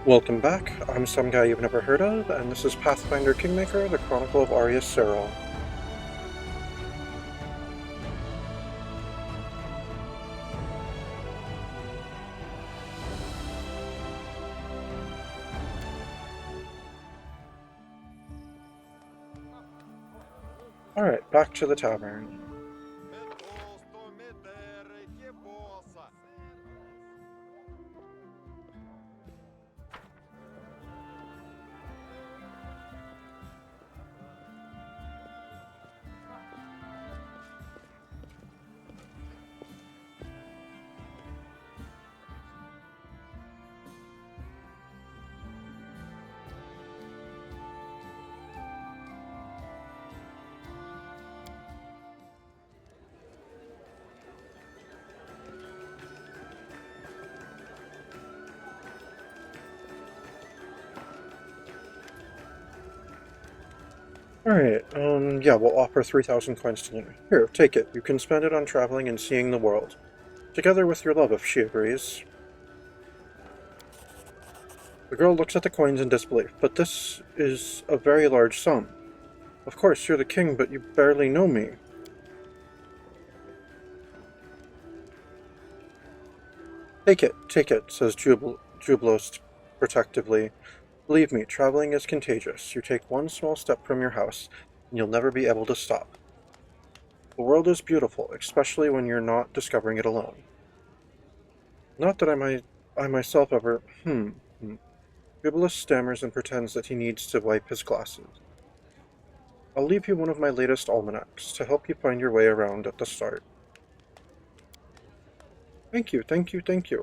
Welcome back. I'm some guy you've never heard of, and this is Pathfinder Kingmaker, the Chronicle of Arius Serral. Alright, back to the tavern. Alright, yeah, we'll offer 3,000 coins to you. Here, take it. You can spend it on traveling and seeing the world. Together with your love, if she agrees. The girl looks at the coins in disbelief, but this is a very large sum. Of course, you're the king, but you barely know me. Take it, says Jublos protectively. Believe me, traveling is contagious. You take one small step from your house, and you'll never be able to stop. The world is beautiful, especially when you're not discovering it alone. Not that I myself ever. Bibulus stammers and pretends that he needs to wipe his glasses. I'll leave you one of my latest almanacs to help you find your way around at the start. Thank you.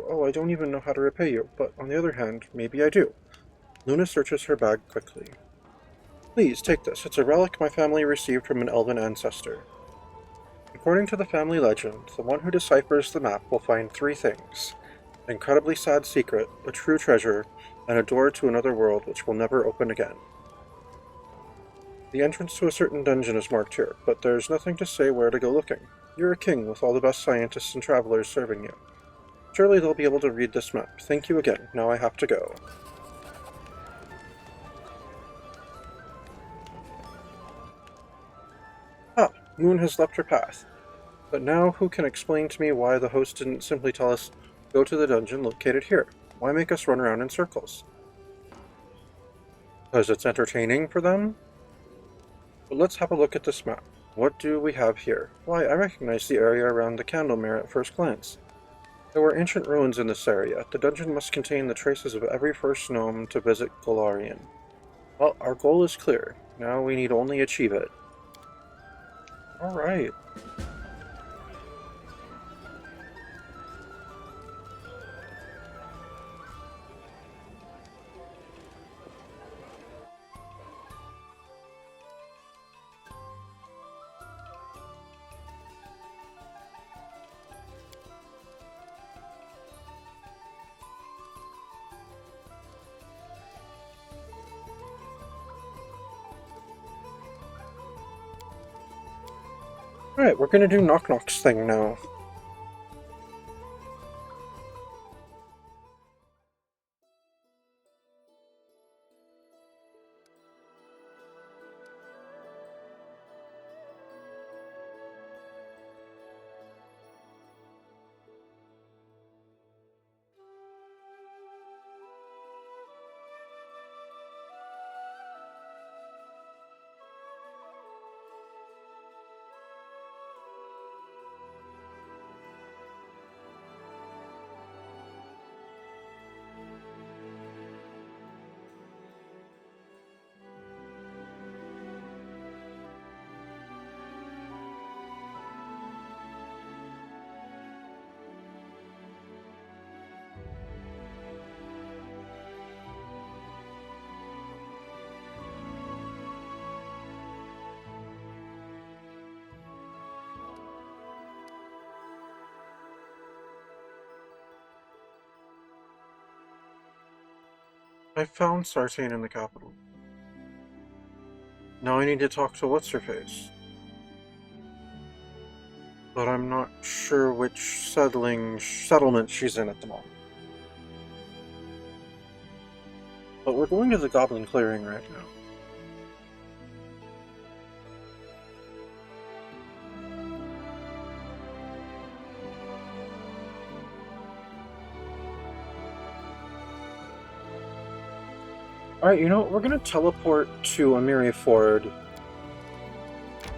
Oh, I don't even know how to repay you, but on the other hand, maybe I do. Luna searches her bag quickly. Please, take this. It's a relic my family received from an elven ancestor. According to the family legend, the one who deciphers the map will find three things: an incredibly sad secret, a true treasure, and a door to another world which will never open again. The entrance to a certain dungeon is marked here, but there's nothing to say where to go looking. You're a king with all the best scientists and travelers serving you. Surely they'll be able to read this map. Thank you again. Now I have to go. Ah, Moon has left her path. But now who can explain to me why the host didn't simply tell us, go to the dungeon located here? Why make us run around in circles? Because it's entertaining for them? But let's have a look at this map. What do we have here? Why, I recognize the area around the Candlemere at first glance. There were ancient ruins in this area. The dungeon must contain the traces of every first gnome to visit Golarion. Well, our goal is clear. Now we need only achieve it. Alright. Alright, we're gonna do Knock Knock's thing now. I found Sartane in the capital. Now I need to talk to What's-Her-Face. But I'm not sure which settlement she's in at the moment. But we're going to the Goblin Clearing right now. Alright, you know what? We're gonna teleport to Amiri Ford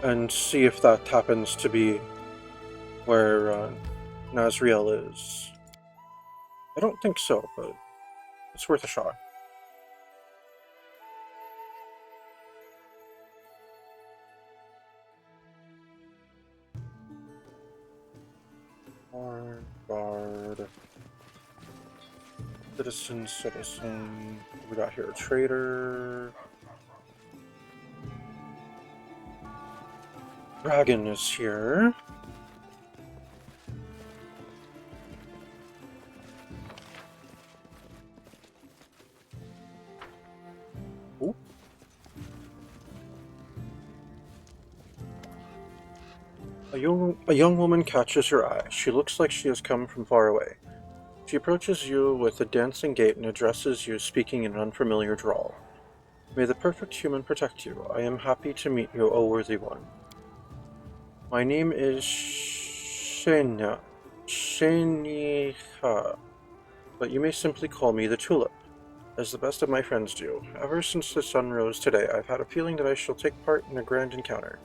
and see if that happens to be where Nazriel is. I don't think so, but it's worth a shot. Guard. Citizen. We got here a trader. Dragon is here. Ooh. A young woman catches your eye. She looks like she has come from far away. She approaches you with a dancing gait and addresses you, speaking in an unfamiliar drawl. May the perfect human protect you. I am happy to meet you, O worthy one. My name is Shenya. Shenyha. But you may simply call me the Tulip, as the best of my friends do. Ever since the sun rose today, I've had a feeling that I shall take part in a grand encounter,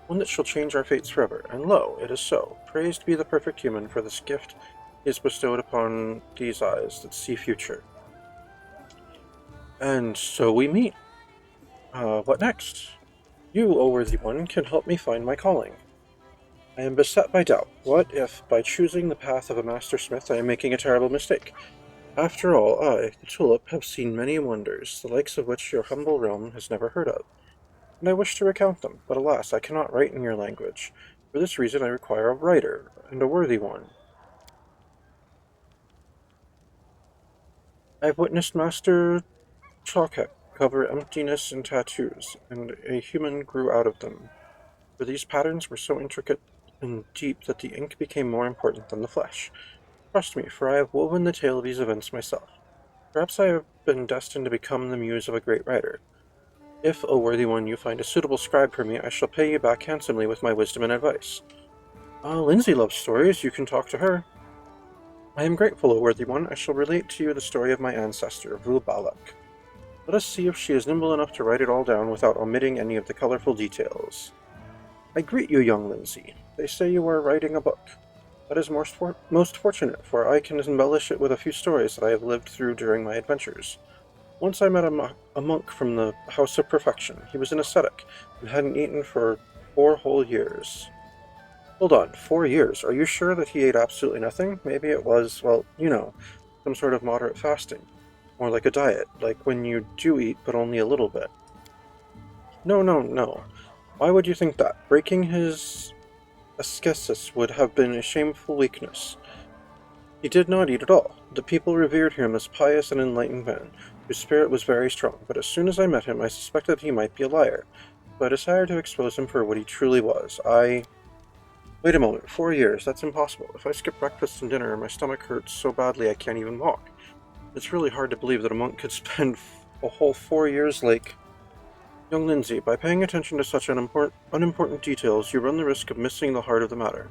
one that shall change our fates forever, and lo, it is so. Praised be the perfect human for this gift he has bestowed upon these eyes that see future. And so we meet. What next? You, O worthy one, can help me find my calling. I am beset by doubt. What if, by choosing the path of a master smith, I am making a terrible mistake? After all, I, the Tulip, have seen many wonders, the likes of which your humble realm has never heard of, and I wish to recount them, but alas, I cannot write in your language. For this reason I require a writer, and a worthy one. I have witnessed Master Chalkhead cover emptiness in tattoos, and a human grew out of them. For these patterns were so intricate and deep that the ink became more important than the flesh. Trust me, for I have woven the tale of these events myself. Perhaps I have been destined to become the muse of a great writer. If, O worthy one, you find a suitable scribe for me, I shall pay you back handsomely with my wisdom and advice. Lindsay loves stories. You can talk to her. I am grateful, O worthy one. I shall relate to you the story of my ancestor, Vubalak. Let us see if she is nimble enough to write it all down without omitting any of the colorful details. I greet you, young Lindsay. They say you are writing a book. That is most fortunate, for I can embellish it with a few stories that I have lived through during my adventures. Once I met a monk from the House of Perfection. He was an ascetic, and hadn't eaten for 4 whole years. Hold on, 4 years? Are you sure that he ate absolutely nothing? Maybe it was, well, some sort of moderate fasting. More like a diet, like when you do eat, but only a little bit. No. Why would you think that? Breaking his ascesis would have been a shameful weakness. He did not eat at all. The people revered him as pious and enlightened man, whose spirit was very strong, but as soon as I met him, I suspected he might be a liar, so I decided to expose him for what he truly was. Wait a moment, 4 years, that's impossible. If I skip breakfast and dinner, my stomach hurts so badly I can't even walk. It's really hard to believe that a monk could spend a whole 4 years like... Young Lindsay, by paying attention to such unimportant details, you run the risk of missing the heart of the matter.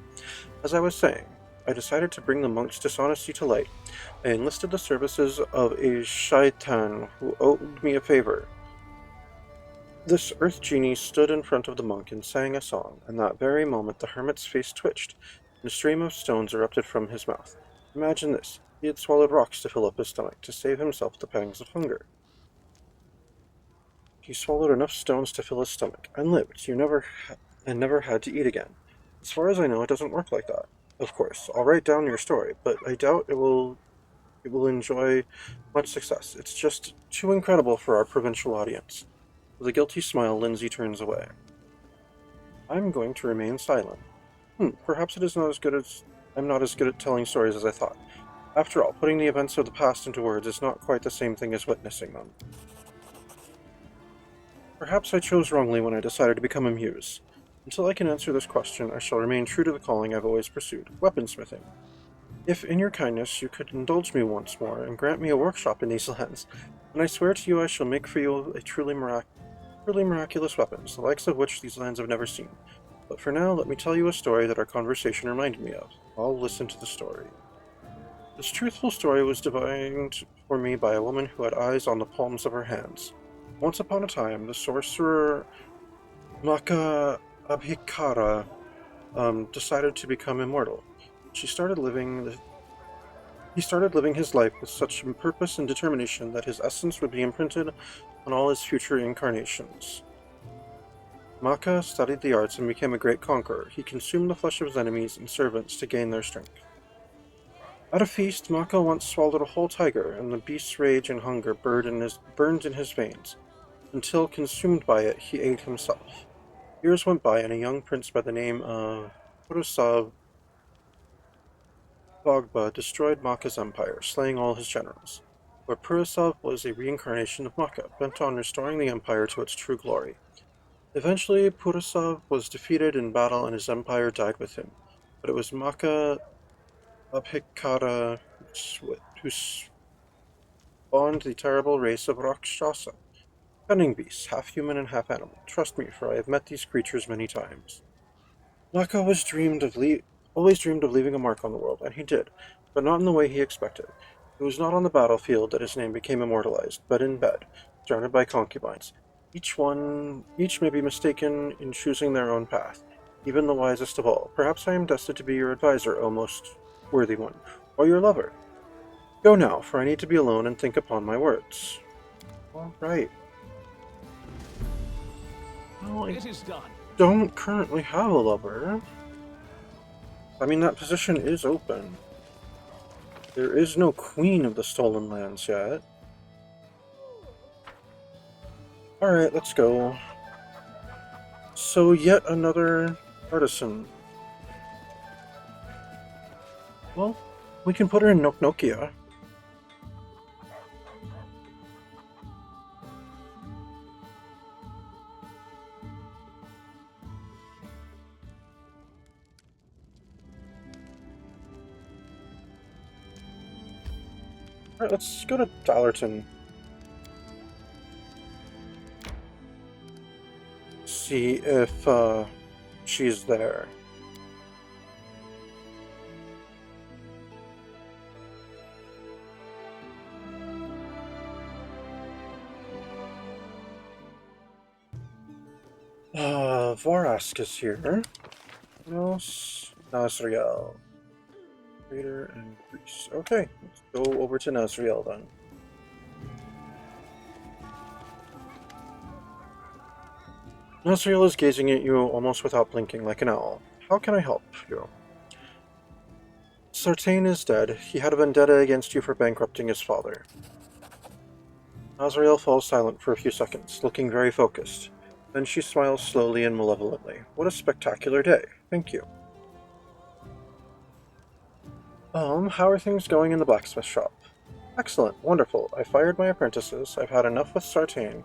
As I was saying, I decided to bring the monk's dishonesty to light. I enlisted the services of a shaitan who owed me a favor. This earth genie stood in front of the monk and sang a song, and that very moment the hermit's face twitched, and a stream of stones erupted from his mouth. Imagine this, he had swallowed rocks to fill up his stomach, to save himself the pangs of hunger. He swallowed enough stones to fill his stomach, and lived, and never had to eat again. As far as I know, it doesn't work like that. Of course, I'll write down your story, but I doubt it will enjoy much success. It's just too incredible for our provincial audience. With a guilty smile, Lindsay turns away. I'm going to remain silent. Perhaps it is not as good as... I'm not as good at telling stories as I thought. After all, putting the events of the past into words is not quite the same thing as witnessing them. Perhaps I chose wrongly when I decided to become a muse. Until I can answer this question, I shall remain true to the calling I've always pursued, weaponsmithing. If, in your kindness, you could indulge me once more and grant me a workshop in these lands, then And I swear to you I shall make for you a truly miraculous weapons, the likes of which these lands have never seen. But for now, let me tell you a story that our conversation reminded me of. I'll listen to the story. This truthful story was divined for me by a woman who had eyes on the palms of her hands. Once upon a time, the sorcerer Maka Abhikara decided to become immortal. She started living He started living his life with such purpose and determination that his essence would be imprinted on all his future incarnations. Maka studied the arts and became a great conqueror. He consumed the flesh of his enemies and servants to gain their strength. At a feast, Maka once swallowed a whole tiger, and the beast's rage and hunger burned in his veins, until, consumed by it, he ate himself. Years went by, and a young prince by the name of Purusav Bogba destroyed Maka's empire, slaying all his generals. But Purusav was a reincarnation of Maka, bent on restoring the empire to its true glory. Eventually, Purusav was defeated in battle and his empire died with him. But it was Maka Abhikara who spawned the terrible race of Rakshasa, cunning beasts, half human and half animal. Trust me, for I have met these creatures many times. Maka always dreamed of leaving a mark on the world, and he did, but not in the way he expected. It was not on the battlefield that his name became immortalized, but in bed, surrounded by concubines. Each may be mistaken in choosing their own path, even the wisest of all. Perhaps I am destined to be your advisor, O most worthy one, or your lover. Go now, for I need to be alone and think upon my words. All right. Well, It is done. don't currently have a lover. I mean, that position is open. There is no Queen of the Stolen Lands yet. Alright, let's go. So, yet another artisan. Well, we can put her in Noknokia. Alright, let's go to Dollarton. See if she's there. Vorask is here. What else? Nazriel. Trader and Greece. Okay, let's go over to Nazriel then. Nazriel is gazing at you almost without blinking, like an owl. How can I help you? Sartain is dead. He had a vendetta against you for bankrupting his father. Nazriel falls silent for a few seconds, looking very focused. Then she smiles slowly and malevolently. What a spectacular day. Thank you. How are things going in the blacksmith shop? Excellent, wonderful. I fired my apprentices. I've had enough with Sartain.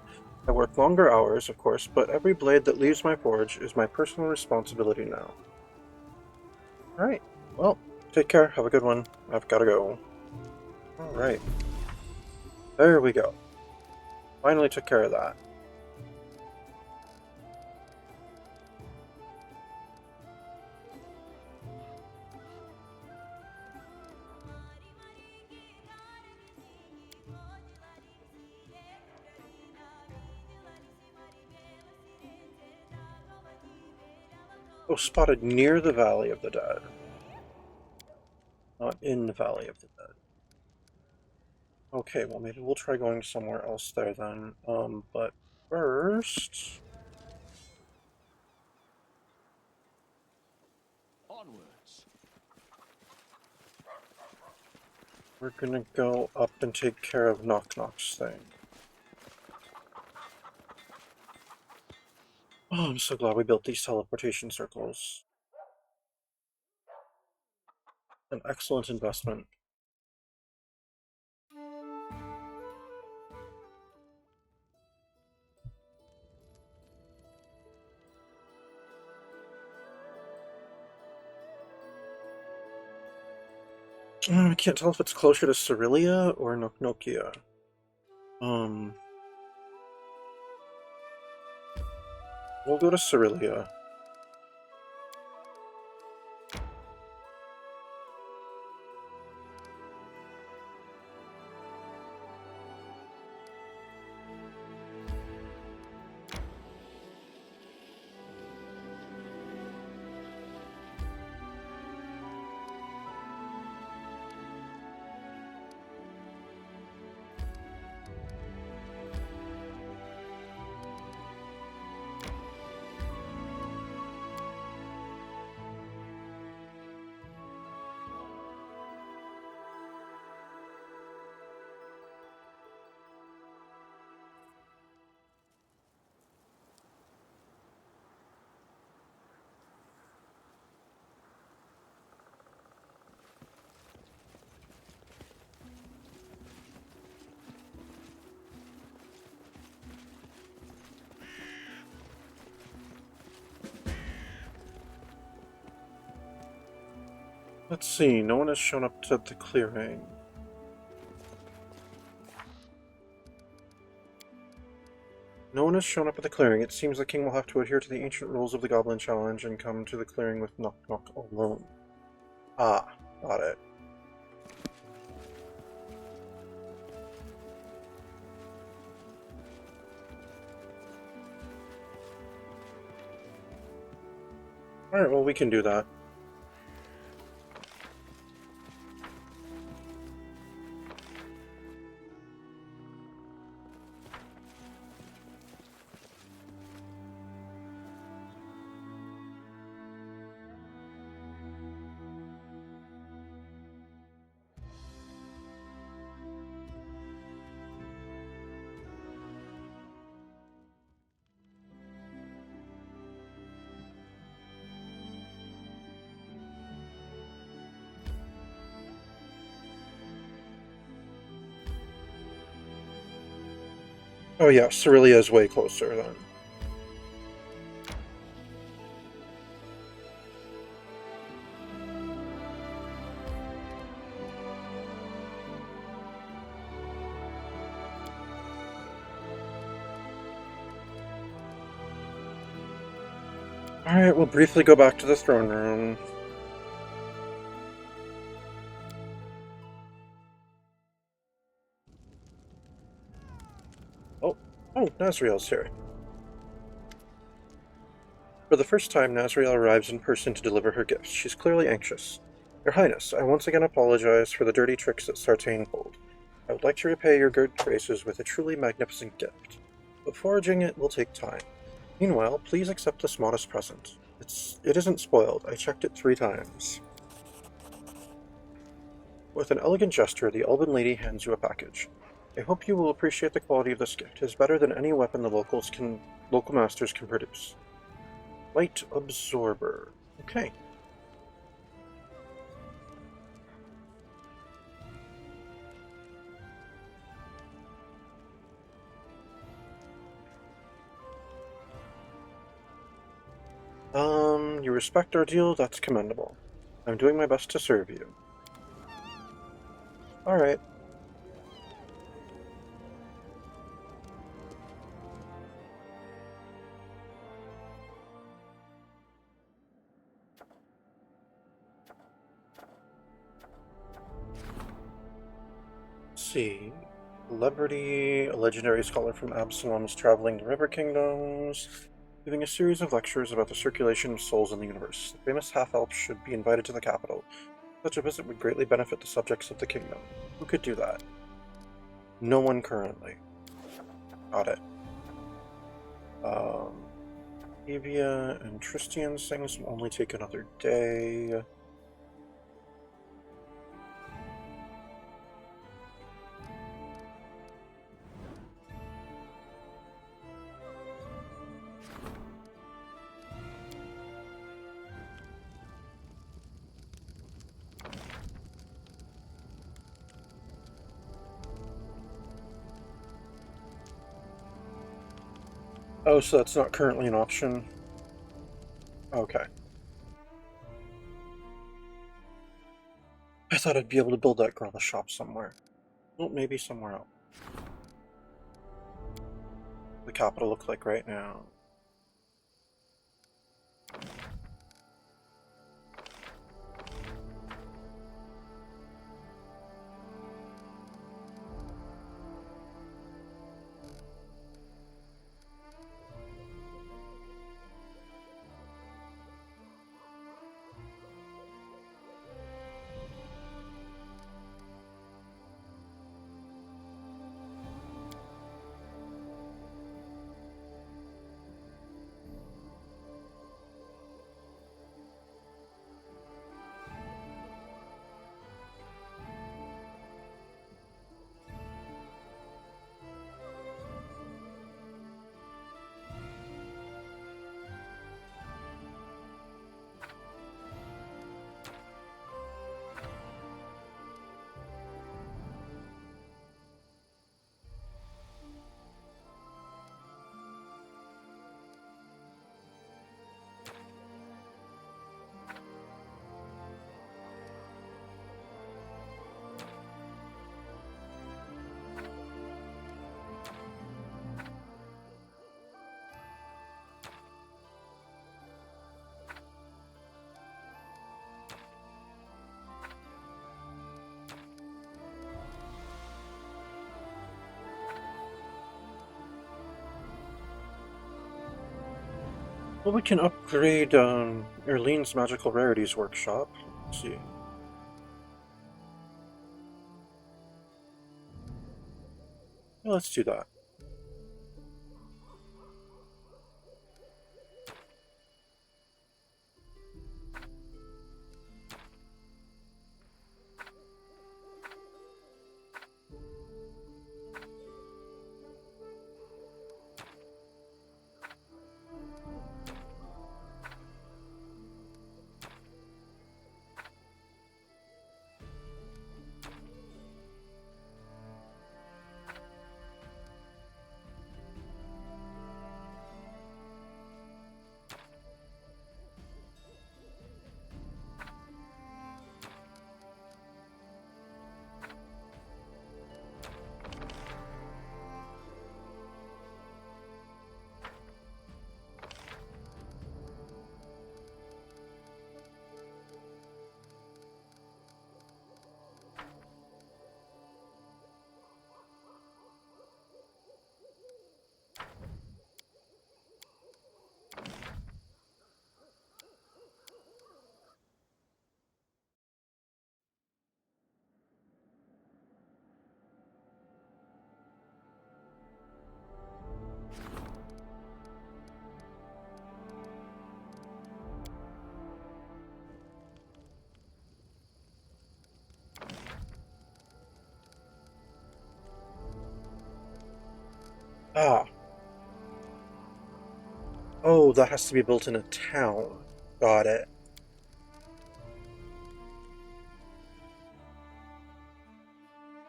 I work longer hours, of course, but every blade that leaves my forge is my personal responsibility now. Alright, well, take care, have a good one. I've gotta go. Alright. There we go. Finally took care of that. Oh, spotted near the Valley of the Dead. Not in the Valley of the Dead. Okay, well maybe we'll try going somewhere else there then. But first... Onwards. we're gonna go up and take care of Knock Knock's thing. Oh, I'm so glad we built these teleportation circles. An excellent investment. I can't tell if it's closer to Cerealia or Noknokia. We'll go to Cerelia. Let's see, no one has shown up to the clearing. No one has shown up at the clearing. It seems the king will have to adhere to the ancient rules of the Goblin Challenge and come to the clearing with Knock Knock alone. Ah, got it. Alright, well, we can do that. Oh yeah, Cerelia is way closer then. Alright, we'll briefly go back to the throne room. Oh, Nazriel's here. For the first time, Nazriel arrives in person to deliver her gifts. She's clearly anxious. Your Highness, I once again apologize for the dirty tricks that Sartane pulled. I would like to repay your good graces with a truly magnificent gift, but foraging it will take time. Meanwhile, please accept this modest present. It isn't spoiled. I checked it 3 times. With an elegant gesture, the Elven lady hands you a package. I hope you will appreciate the quality of this gift. It is better than any weapon the local masters can produce. Light absorber. Okay. You respect our deal? That's commendable. I'm doing my best to serve you. Alright. Let's see. Celebrity, a legendary scholar from Absalom's traveling the River Kingdoms, giving a series of lectures about the circulation of souls in the universe. The famous half-elf should be invited to the capital. Such a visit would greatly benefit the subjects of the kingdom. Who could do that? No one currently. Got it. Evia and Tristian's things will only take another day. Oh, so that's not currently an option? Okay. I thought I'd be able to build that girl a shop somewhere. Well, maybe somewhere else. the capital look like right now? Well, we can upgrade Erlene's Magical Rarities workshop. Let's see. Yeah, let's do that. Ah. Oh, that has to be built in a town. Got it.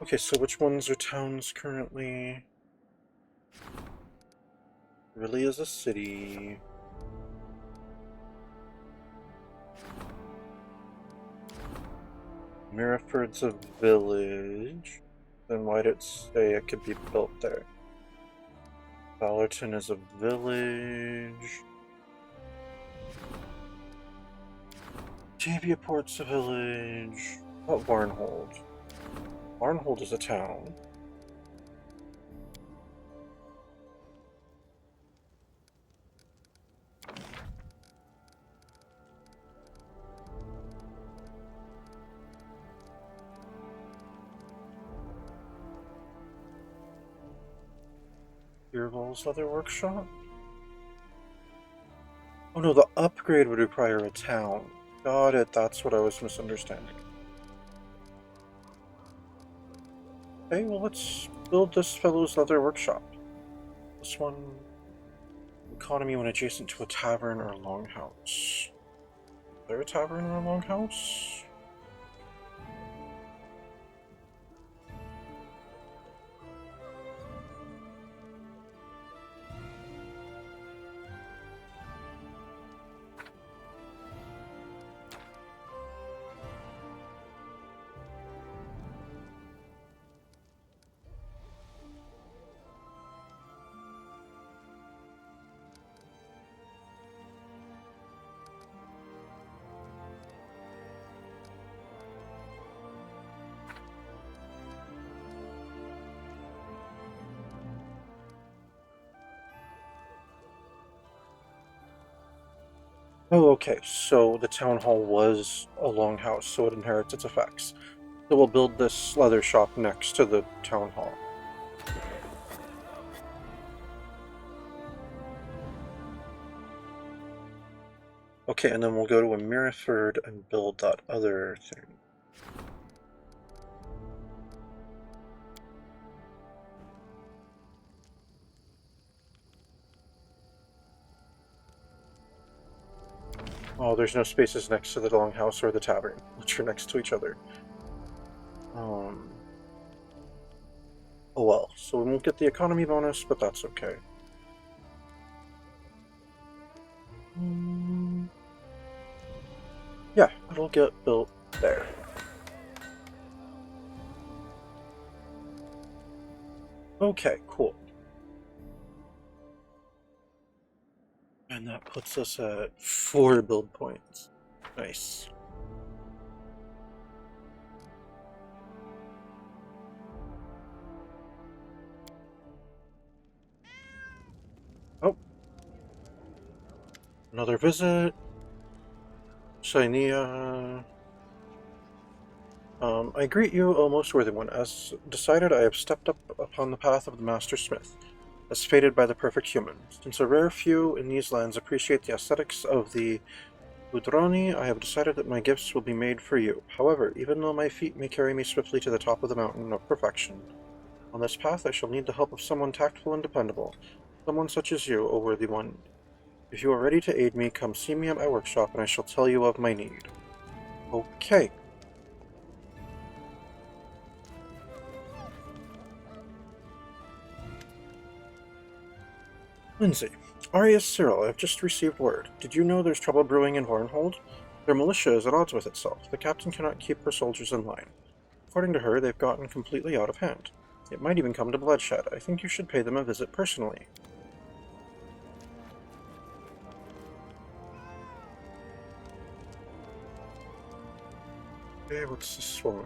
Okay, so which ones are towns currently? Really is a city. Mirrorford's a village. Then why did it say it could be built there? Ballerton is a village. Javiaport's a village. What Barnhold? Barnhold is a town. Beerwell's Leather Workshop? Oh no, the upgrade would require a town. Got it, that's what I was misunderstanding. Okay, well let's build this fellow's leather workshop. This one... Economy when adjacent to a tavern or a longhouse. Is there a tavern or a longhouse? Oh, okay, so the town hall was a longhouse, so it inherits its effects. So we'll build this leather shop next to the town hall. Okay, and then we'll go to a Mirrorford and build that other thing. Oh, there's no spaces next to the longhouse or the tavern, which are next to each other. Um, oh well, so we won't get the economy bonus, but that's okay. Mm, yeah, it'll get built there. Okay, cool. And that puts us at 4 build points. Nice. Oh, another visit. Shania. I greet you, O most worthy one. As decided, I have stepped up upon the path of the Master Smith, as fated by the perfect human. Since a rare few in these lands appreciate the aesthetics of the Udroni, I have decided that my gifts will be made for you. However, even though my feet may carry me swiftly to the top of the mountain of perfection, on this path I shall need the help of someone tactful and dependable, someone such as you, O worthy one. If you are ready to aid me, come see me at my workshop, and I shall tell you of my need. Okay. Lindsay. Arius Cyril, I've just received word. Did you know there's trouble brewing in Hornhold? Their militia is at odds with itself. The captain cannot keep her soldiers in line. According to her, they've gotten completely out of hand. It might even come to bloodshed. I think you should pay them a visit personally. Okay, what's this one?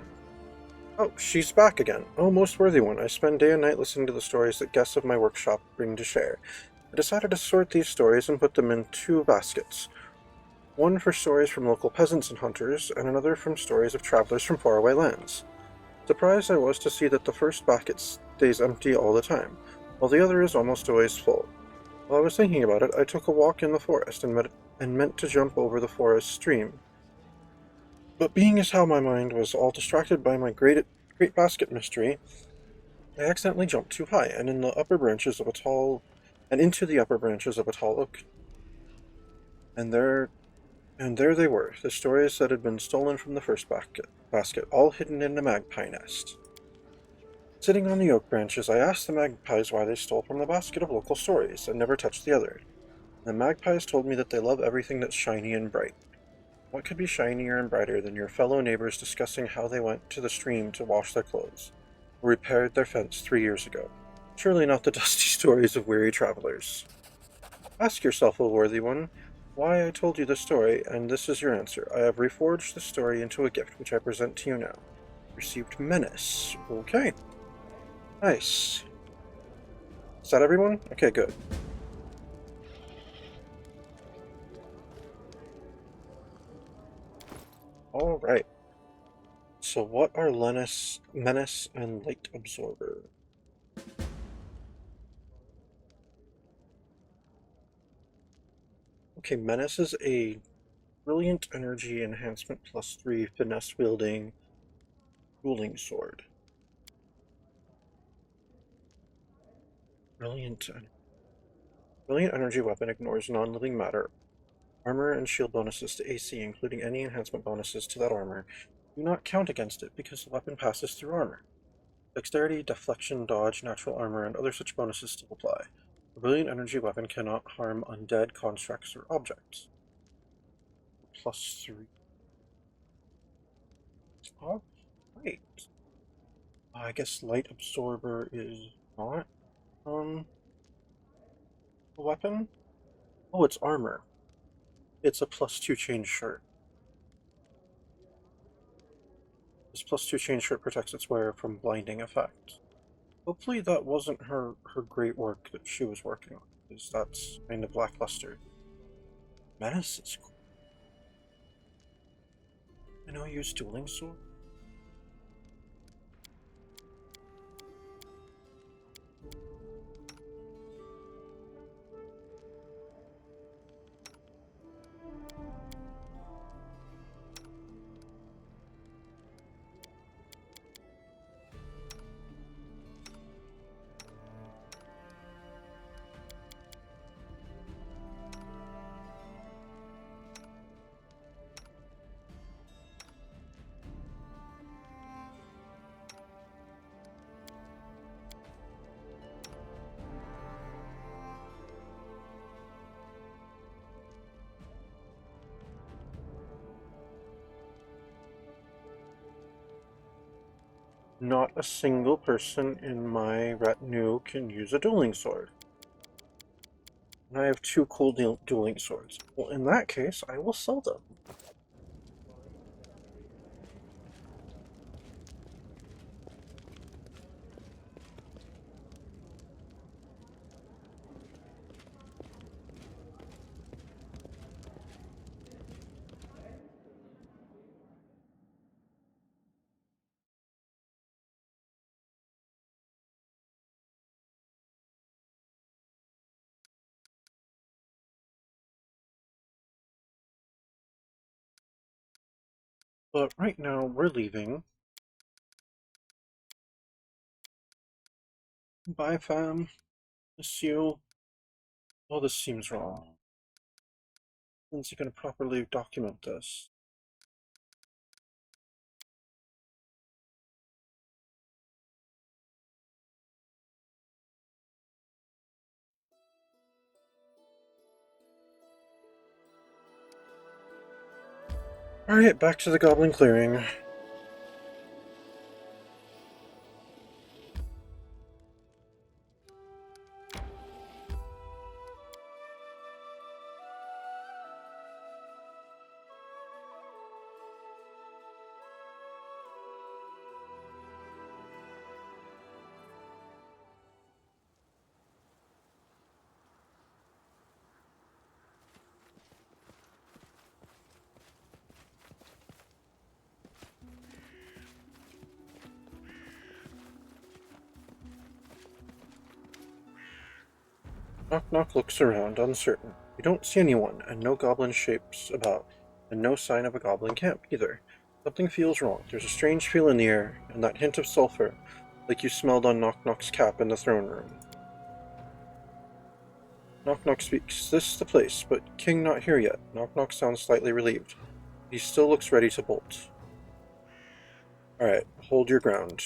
Oh, she's back again. Oh, most worthy one. I spend day and night listening to the stories that guests of my workshop bring to share. I decided to sort these stories and put them in 2 baskets. One for stories from local peasants and hunters, and another from stories of travelers from faraway lands. Surprised I was to see that the first basket stays empty all the time, while the other is almost always full. While I was thinking about it, I took a walk in the forest and meant to jump over the forest stream. But being as how my mind was all distracted by my great basket mystery, I accidentally jumped too high and into the upper branches of a tall oak. And there they were, the stories that had been stolen from the first basket, all hidden in a magpie nest. Sitting on the oak branches, I asked the magpies why they stole from the basket of local stories and never touched the other. The magpies told me that they love everything that's shiny and bright. What could be shinier and brighter than your fellow neighbors discussing how they went to the stream to wash their clothes, or repaired their fence 3 years ago? Surely not the dusty stories of weary travelers. Ask yourself, O worthy one, why I told you the story, and this is your answer. I have reforged the story into a gift, which I present to you now. Received Menace. Okay. Nice. Is that everyone? Okay, good. Alright. So what are Menace, and Light Absorber? Okay, Menace is a brilliant energy enhancement +3 finesse wielding ruling sword. Brilliant, brilliant energy weapon ignores non-living matter, armor, and shield bonuses to AC, including any enhancement bonuses to that armor. Do not count against it because the weapon passes through armor. Dexterity, deflection, dodge, natural armor, and other such bonuses still apply. A brilliant energy weapon cannot harm undead, constructs, or objects. +3. Alright. I guess Light Absorber is not, um, a weapon? Oh, it's armor. It's a +2 chain shirt. This +2 chain shirt protects its wearer from blinding effect. Hopefully that wasn't her great work that she was working on, because that's kind of lackluster. Menace is cool. I know use dueling sword. Not a single person in my retinue can use a dueling sword. And I have 2 cool dueling swords. Well, in that case, I will sell them. But right now, we're leaving. Bye, fam. Miss you. Oh, this seems wrong. When's he gonna properly document this? Alright, back to the Goblin Clearing. Knock Knock looks around, uncertain. You don't see anyone, and no goblin shapes about, and no sign of a goblin camp either. Something feels wrong. There's a strange feel in the air, and that hint of sulfur, like you smelled on Knock Knock's cap in the throne room. Knock Knock speaks. This the place, but King not here yet. Knock Knock sounds slightly relieved. He still looks ready to bolt. Alright, hold your ground.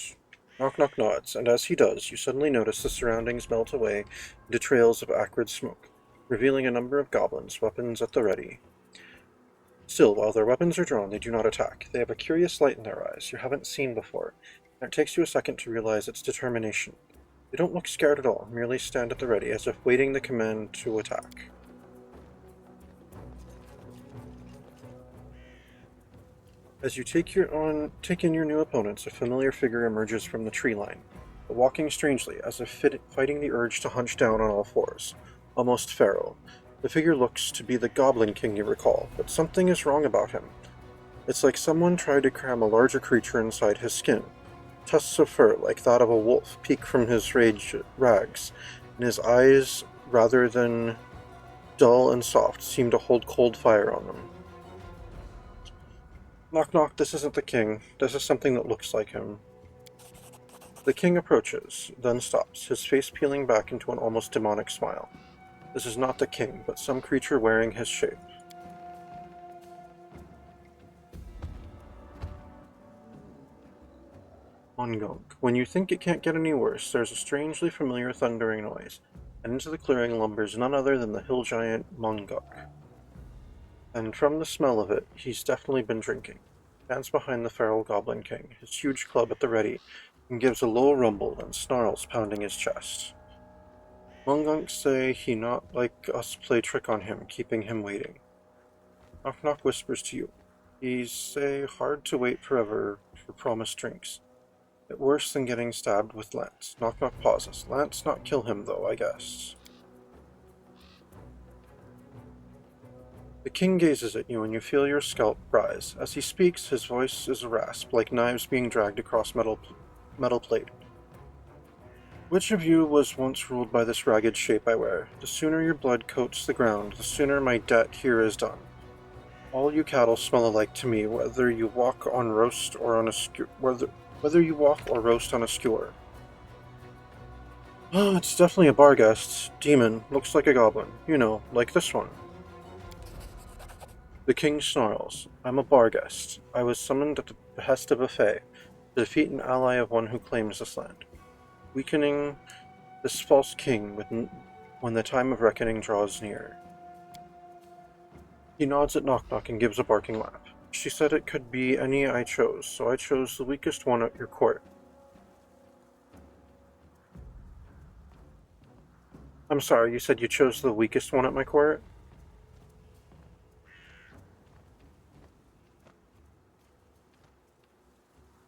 Knock Knock nods, and as he does, you suddenly notice the surroundings melt away into trails of acrid smoke, revealing a number of goblins, weapons at the ready. Still, while their weapons are drawn, they do not attack. They have a curious light in their eyes you haven't seen before, and it takes you a second to realize its determination. They don't look scared at all, merely stand at the ready, as if waiting the command to attack. As you take in your new opponents, a familiar figure emerges from the tree line, walking strangely, as if fighting the urge to hunch down on all fours, almost feral. The figure looks to be the Goblin King you recall, but something is wrong about him. It's like someone tried to cram a larger creature inside his skin. Tusks of fur, like that of a wolf, peek from his rags, and his eyes, rather than dull and soft, seem to hold cold fire on them. Knock knock, this isn't the king. This is something that looks like him. The king approaches, then stops, his face peeling back into an almost demonic smile. This is not the king, but some creature wearing his shape. Mungunk. When you think it can't get any worse, there's a strangely familiar thundering noise, and into the clearing lumbers none other than the hill giant Munguk. And from the smell of it, he's definitely been drinking. Stands behind the feral Goblin King, his huge club at the ready, and gives a low rumble and snarls, pounding his chest. Mungunk say he not like us play trick on him, keeping him waiting. Knock Knock whispers to you. He's say hard to wait forever for promised drinks. It worse than getting stabbed with Lance. Knock Knock pauses. Lance not kill him though, I guess. The king gazes at you and you feel your scalp rise. As he speaks, his voice is a rasp, like knives being dragged across metal plate. Which of you was once ruled by this ragged shape I wear? The sooner your blood coats the ground, the sooner my debt here is done. All you cattle smell alike to me, whether you walk on roast or on a whether you walk or roast on a skewer. Oh, it's definitely a Barghest. Demon. Looks like a goblin. You know, like this one. The king snarls. I'm a Barghest. I was summoned at the behest of a Fae to defeat an ally of one who claims this land, weakening this false king when the time of reckoning draws near. He nods at Knock Knock and gives a barking laugh. She said it could be any I chose, so I chose the weakest one at your court. I'm sorry, you said you chose the weakest one at my court?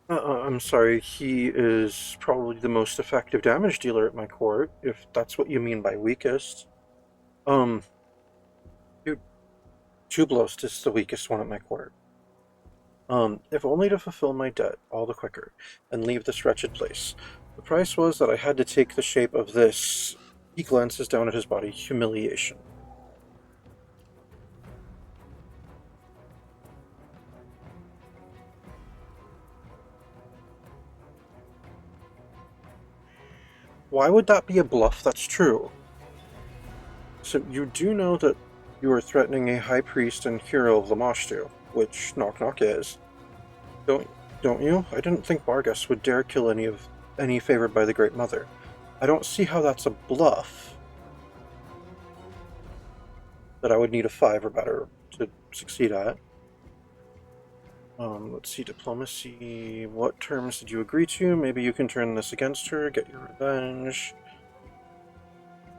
I'm sorry, he is probably the most effective damage dealer at my court, if that's what you mean by weakest. Um, Jublos is the weakest one at my court. If only to fulfill my debt all the quicker, and leave this wretched place. The price was that I had to take the shape of this, he glances down at his body, humiliation. Why would that be a bluff? That's true. So you do know that you are threatening a high priest and hero of Lamashtu, which Knock Knock is. Don't you? I didn't think Barghest would dare kill any favored by the Great Mother. I don't see how that's a bluff. That I would need a 5 or better to succeed at. Let's see, diplomacy. What terms did you agree to? Maybe you can turn this against her, get your revenge.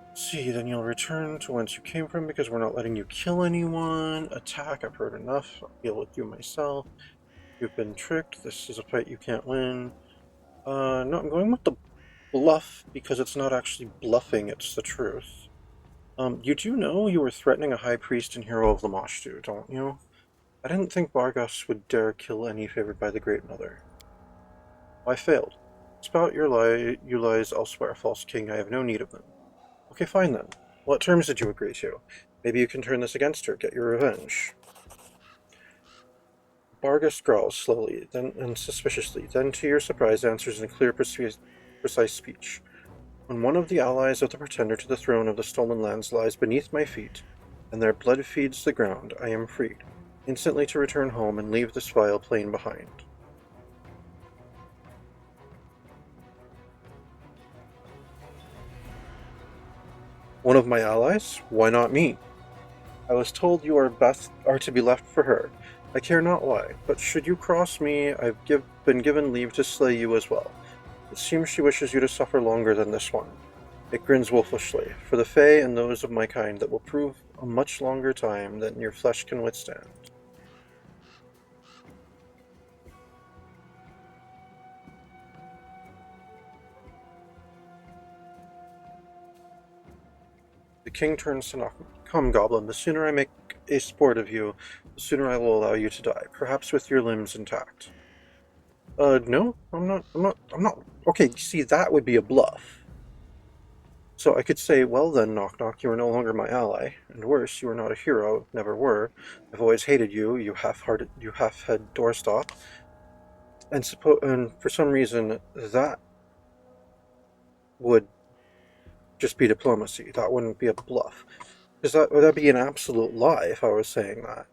Let's see, then you'll return to whence you came from because we're not letting you kill anyone. Attack, I've heard enough. I'll deal with you myself. You've been tricked. This is a fight you can't win. No, I'm going with the bluff because it's not actually bluffing, it's the truth. You do know you were threatening a high priest and hero of Lamashtu, don't you? I didn't think Barghest would dare kill any favored by the Great Mother. I failed. Spout your lies elsewhere, false king. I have no need of them. Okay, fine then. What terms did you agree to? Maybe you can turn this against her, get your revenge. Barghest growls slowly, then and suspiciously, then to your surprise answers in clear, precise speech. When one of the allies of the pretender to the throne of the stolen lands lies beneath my feet, and their blood feeds the ground, I am freed, instantly to return home and leave this vile plain behind. One of my allies? Why not me? I was told you are to be left for her. I care not why, but should you cross me, I've been given leave to slay you as well. It seems she wishes you to suffer longer than this one. It grins wolfishly. For the Fae and those of my kind, that will prove a much longer time than your flesh can withstand. The king turns to Knock. Come, goblin, the sooner I make a sport of you, the sooner I will allow you to die, perhaps with your limbs intact. No, I'm not. Okay, see, that would be a bluff. So I could say, well then, Knock Knock, you are no longer my ally, and worse, you are not a hero, never were. I've always hated you, you half-head doorstop. And for some reason, that would just be diplomacy. That wouldn't be a bluff. Would that be an absolute lie if I was saying that?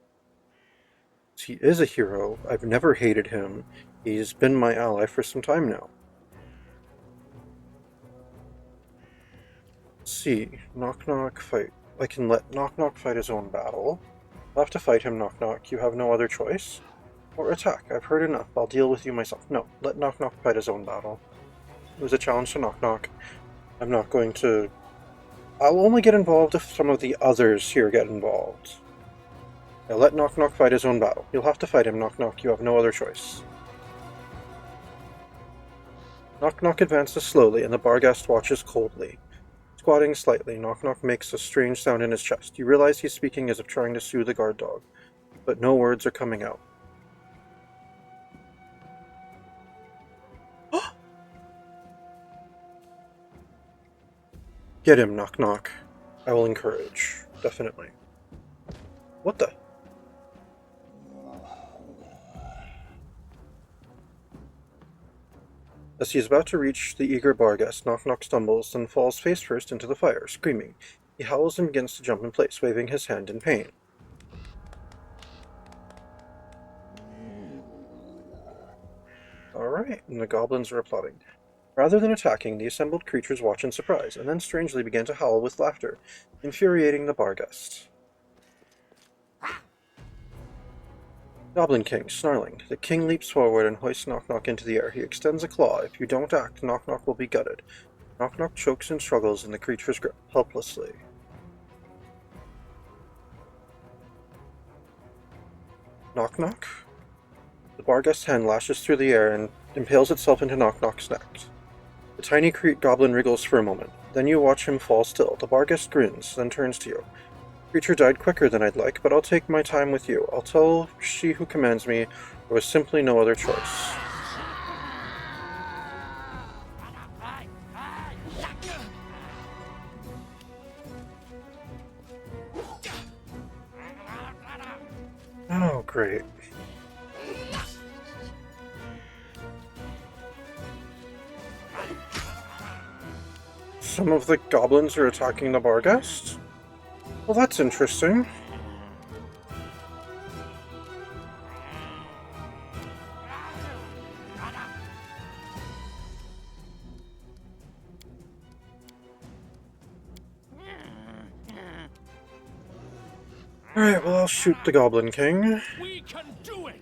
He is a hero. I've never hated him. He's been my ally for some time now. Let's see. Knock Knock fight. I can let Knock Knock fight his own battle. I'll have to fight him, Knock Knock. You have no other choice. Or attack. I've heard enough. I'll deal with you myself. No, let Knock Knock fight his own battle. It was a challenge to Knock Knock. I'm not going to... I'll only get involved if some of the others here get involved. Now let Knock Knock fight his own battle. You'll have to fight him, Knock Knock. You have no other choice. Knock Knock advances slowly, and the Barghest watches coldly. Squatting slightly, Knock Knock makes a strange sound in his chest. You realize he's speaking as if trying to soothe the guard dog, but no words are coming out. Get him, Knock Knock. I will encourage. Definitely. What the? As he is about to reach the eager Barghest, Knock Knock stumbles, then falls face first into the fire, screaming. He howls and begins to jump in place, waving his hand in pain. Alright, and the goblins are applauding. Rather than attacking, the assembled creatures watch in surprise, and then strangely begin to howl with laughter, infuriating the Barghest. Goblin King, snarling. The king leaps forward and hoists Knock Knock into the air. He extends a claw. If you don't act, Knock Knock will be gutted. Knock Knock chokes and struggles in the creature's grip, helplessly. Knock Knock? The Barghest hand lashes through the air and impales itself into Knock Knock's neck. The tiny goblin wriggles for a moment. Then you watch him fall still. The Barghest grins, then turns to you. Creature died quicker than I'd like, but I'll take my time with you. I'll tell she who commands me there was simply no other choice. Oh, great. Some of the goblins are attacking the Barghest? Well, that's interesting. Alright, well, I'll shoot the Goblin King. We can do it!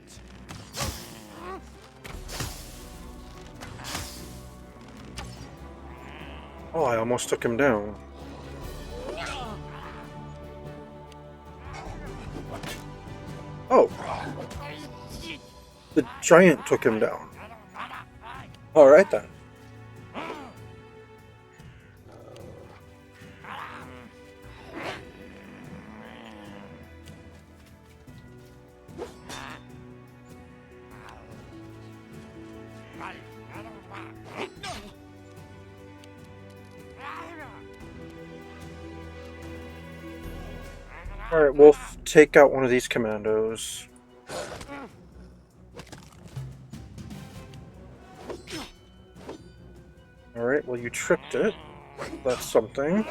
Oh, I almost took him down. Oh. The giant took him down. Alright then. Alright, we'll take out one of these commandos. Alright, well you tripped it. That's something.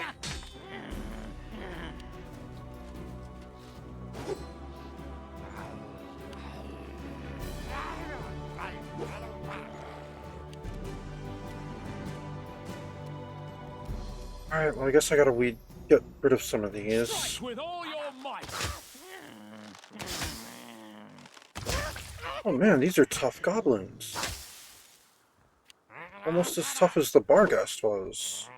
Alright, well I guess I gotta get rid of some of these. With all your might. Oh man, these are tough goblins. Almost as tough as the Barghest was.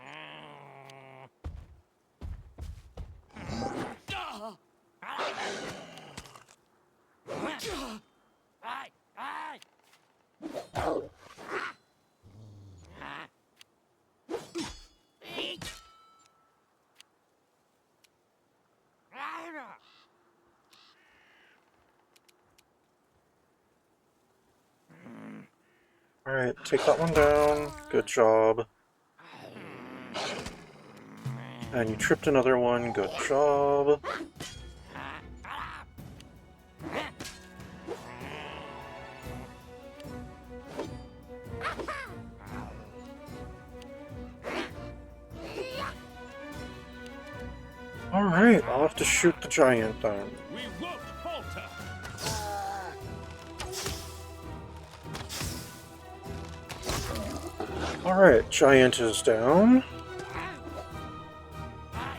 Alright, take that one down. Good job. And you tripped another one. Good job. Alright, I'll have to shoot the giant then. We won't falter. Alright, giant is down.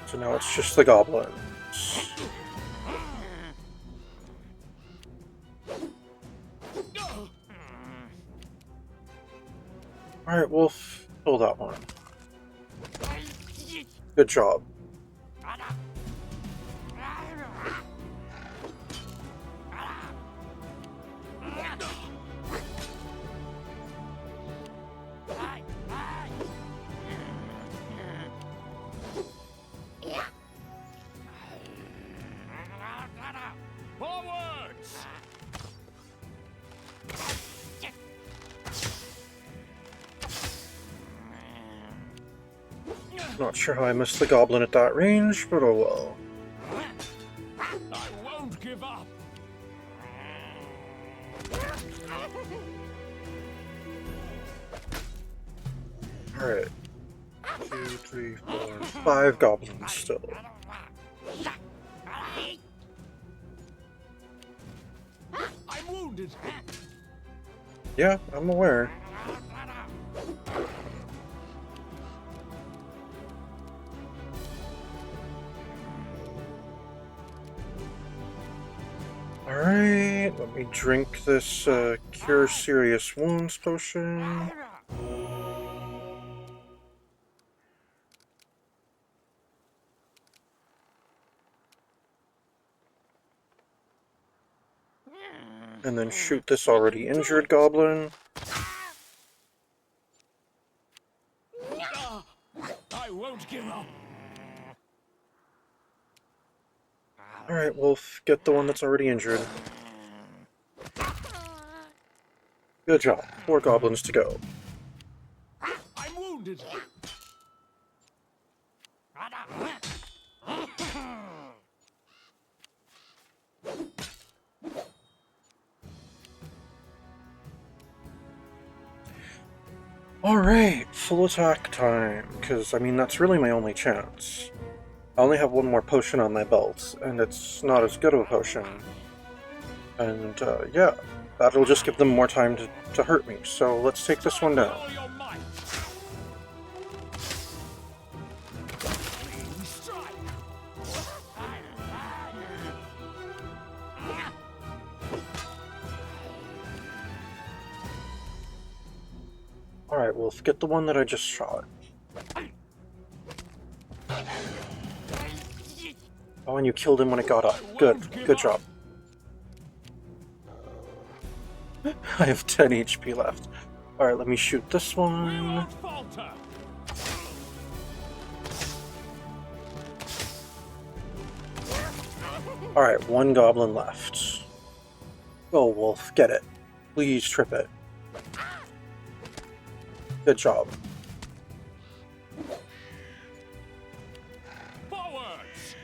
So now it's just the goblins. Alright, we'll fill that one. Good job. Not sure how I missed the goblin at that range, but oh well. I won't give up. Alright. 2, 3, 4, 5 goblins still. I'm wounded. Yeah, I'm aware. Alright, let me drink this Cure Serious Wounds potion. And then shoot this already injured goblin. I won't give up. Alright, Wolf, get the one that's already injured. Good job. 4 goblins to go. I'm wounded. Alright, full attack time, because, I mean, that's really my only chance. I only have one more potion on my belt, and it's not as good of a potion. And, yeah, that'll just give them more time to hurt me, so let's take this one down. All your might. Clean strike. Alright, Wolf, get the one that I just shot. Oh, and you killed him when it got up. Good job. I have 10 HP left. Alright, let me shoot this We one. won't falter. Alright, 1 goblin left. Go, Wolf, get it. Please trip it. Good job. Forwards.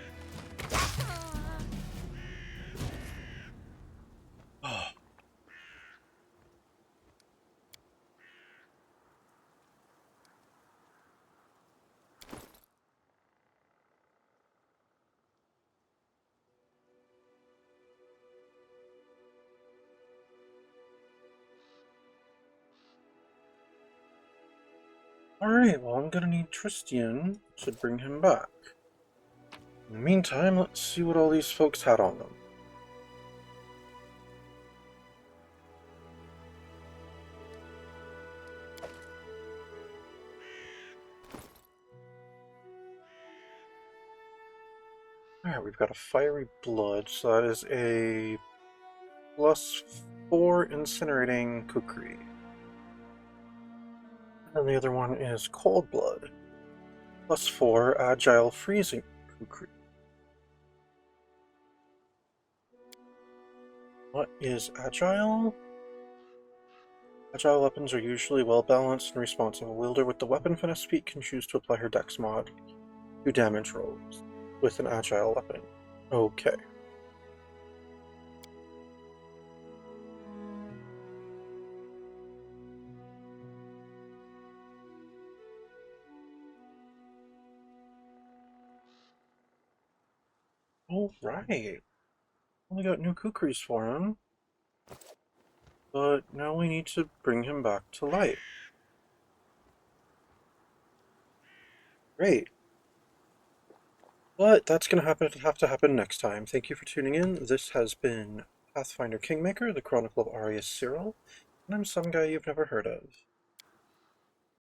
Alright, well, I'm gonna need Tristian to bring him back. In the meantime, let's see what all these folks had on them. Alright, we've got a Fiery Blood, so that is a +4 Incinerating Kukri. And the other one is Cold Blood, +4 Agile Freezing Kukri. What is Agile? Agile weapons are usually well balanced and responsive. A wielder with the weapon finesse feat can choose to apply her dex mod to damage rolls with an agile weapon. Okay. Alright. Only got new Kukris for him. But now we need to bring him back to life. Great. But that's going to have to happen next time. Thank you for tuning in. This has been Pathfinder Kingmaker, the Chronicle of Arius Cyril, and I'm some guy you've never heard of.